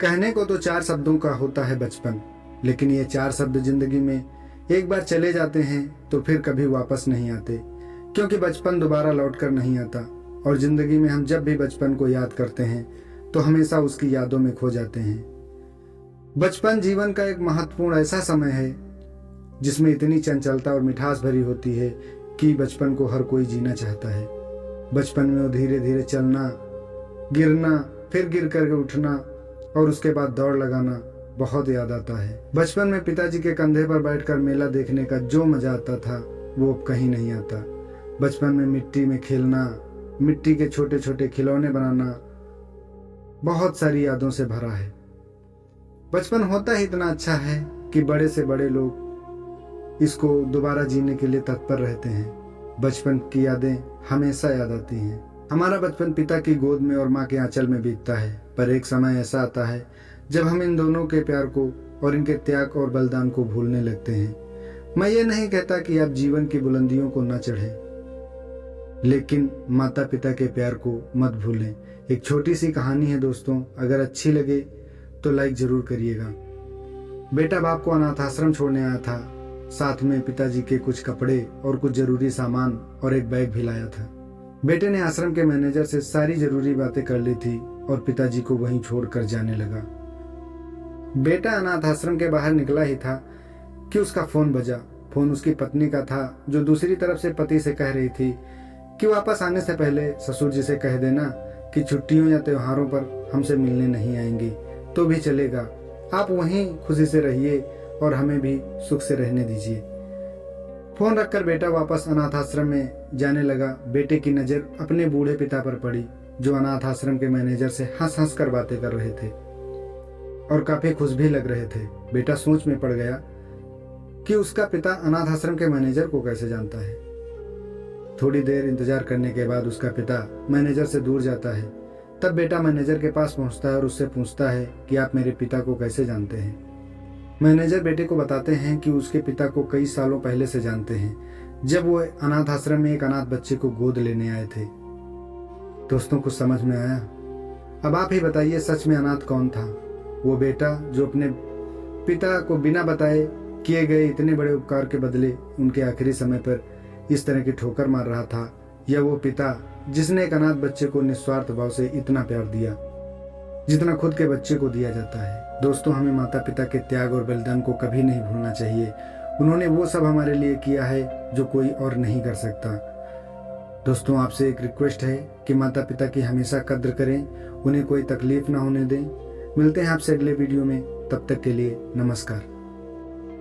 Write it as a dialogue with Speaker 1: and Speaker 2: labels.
Speaker 1: कहने को तो 4 शब्दों का होता है बचपन, लेकिन ये 4 शब्द जिंदगी में एक बार चले जाते हैं तो फिर कभी वापस नहीं आते, क्योंकि बचपन दोबारा लौट कर नहीं आता। और जिंदगी में हम जब भी बचपन को याद करते हैं तो हमेशा उसकी यादों में खो जाते हैं। बचपन जीवन का एक महत्वपूर्ण ऐसा समय है जिसमें इतनी चंचलता और मिठास भरी होती है कि बचपन को हर कोई जीना चाहता है। बचपन में वो धीरे धीरे चलना, गिरना, फिर गिर करके उठना और उसके बाद दौड़ लगाना बहुत याद आता है। बचपन में पिताजी के कंधे पर बैठकर मेला देखने का जो मजा आता था वो अब कहीं नहीं आता। बचपन में मिट्टी में खेलना, मिट्टी के छोटे छोटे खिलौने बनाना बहुत सारी यादों से भरा है। बचपन होता ही इतना अच्छा है कि बड़े से बड़े लोग इसको दोबारा जीने के लिए तत्पर रहते हैं। बचपन की यादें हमेशा याद आती हैं। हमारा बचपन पिता की गोद में और माँ के आंचल में बीतता है, पर एक समय ऐसा आता है जब हम इन दोनों के प्यार को और इनके त्याग और बलिदान को भूलने लगते हैं। मैं ये नहीं कहता कि आप जीवन की बुलंदियों को न चढ़ें, लेकिन माता पिता के प्यार को मत भूलें। एक छोटी सी कहानी है दोस्तों, अगर अच्छी लगे तो लाइक जरूर करिएगा। बेटा बाप को अनाथ आश्रम छोड़ने आया था, साथ में पिताजी के कुछ कपड़े और कुछ जरूरी सामान और एक बैग भी लाया था। बेटे ने आश्रम के मैनेजर से सारी जरूरी बातें कर ली थी और पिताजी को वहीं छोड़कर जाने लगा। बेटा अनाथ आश्रम के बाहर निकला ही था कि उसका फोन बजा। फोन उसकी पत्नी का था, जो दूसरी तरफ से पति से कह रही थी कि वापस आने से पहले ससुर जी से कह देना कि छुट्टियों या त्योहारों पर हमसे मिलने नहीं आएंगी तो भी चलेगा, आप वहीं खुशी से रहिए और हमें भी सुख से रहने दीजिए। फोन रखकर बेटा वापस अनाथ आश्रम में जाने लगा। बेटे की नज़र अपने बूढ़े पिता पर पड़ी, जो अनाथ आश्रम के मैनेजर से हंस हंस कर बातें कर रहे थे और काफी खुश भी लग रहे थे। बेटा सोच में पड़ गया कि उसका पिता अनाथ आश्रम के मैनेजर को कैसे जानता है। थोड़ी देर इंतजार करने के बाद उसका पिता मैनेजर से दूर जाता है। तब बेटा मैनेजर के पास पहुंचता है और उससे पूछता है कि आप मेरे पिता को कैसे जानते हैं। मैनेजर बेटे को बताते हैं कि उसके पिता को कई सालों पहले से जानते हैं, जब वो अनाथ आश्रम में एक अनाथ बच्चे को गोद लेने आए थे। दोस्तों कुछ समझ में आया? अब आप ही बताइए, सच में अनाथ कौन था? वो बेटा जो अपने पिता को बिना बताए किए गए इतने बड़े उपकार के बदले उनके आखिरी समय पर इस तरह की ठोकर मार रहा था, या वो पिता जिसने एक अनाथ बच्चे को निस्वार्थ भाव से इतना प्यार दिया जितना खुद के बच्चे को दिया जाता है। दोस्तों, हमें माता पिता के त्याग और बलिदान को कभी नहीं भूलना चाहिए। उन्होंने वो सब हमारे लिए किया है जो कोई और नहीं कर सकता। दोस्तों, आपसे एक रिक्वेस्ट है कि माता पिता की हमेशा कद्र करें, उन्हें कोई तकलीफ ना होने दें। मिलते हैं आपसे अगले वीडियो में, तब तक के लिए नमस्कार।